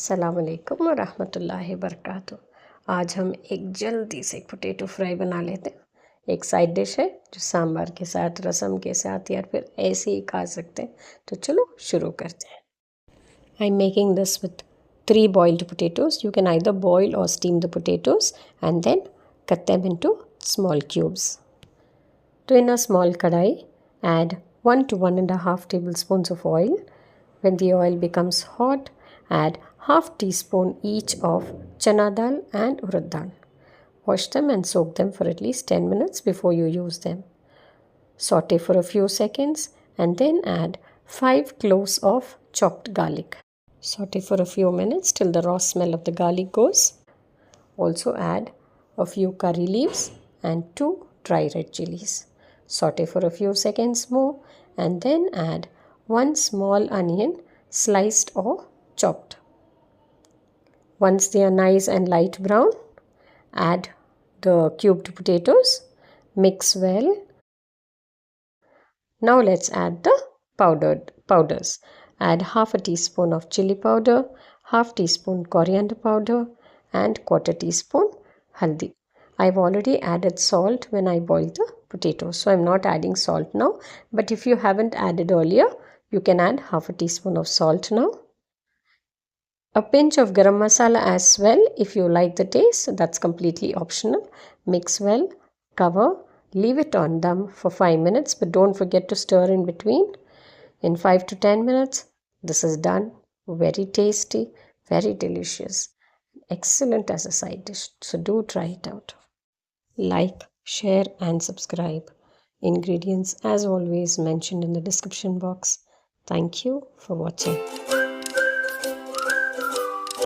अस्सलामुअलैकुम वरहमतुल्लाहि वबरकातुह। आज हम एक जल्दी से पोटैटो फ्राई बना लेते हैं। एक साइड डिश है जो सांभर के साथ, रसम के साथ या फिर ऐसे ही खा सकते हैं। तो चलो शुरू करते हैं। I am making this with 3 boiled potatoes. You can either boil or steam the potatoes and then cut them into small cubes. To in a small kadai, add 1 to 1.5 tablespoons of oil. When the oil becomes hot, add half teaspoon each of chana dal and urad dal. Wash them and soak them for at least 10 minutes before you use them. Saute for a few seconds and then add 5 cloves of chopped garlic. Saute for a few minutes till the raw smell of the garlic goes. Also add a few curry leaves and 2 dry red chillies. Saute for a few seconds more and then add 1 small onion sliced or chopped. Once they are nice and light brown, add the cubed potatoes. Mix well. Now let's add the powders. Add half a teaspoon of chilli powder, half teaspoon coriander powder and quarter teaspoon haldi. I've already added salt when I boiled the potatoes, so I'm not adding salt now. But if you haven't added earlier, you can add half a teaspoon of salt now. A pinch of garam masala as well if you like the taste. That's completely optional. Mix well, cover, leave it on dum for 5 minutes, but don't forget to stir in between. In 5 to 10 minutes, this is done. Very tasty, very delicious, excellent as a side dish. So do try it out. Like, share and subscribe. Ingredients as always mentioned in the description box. Thank you for watching.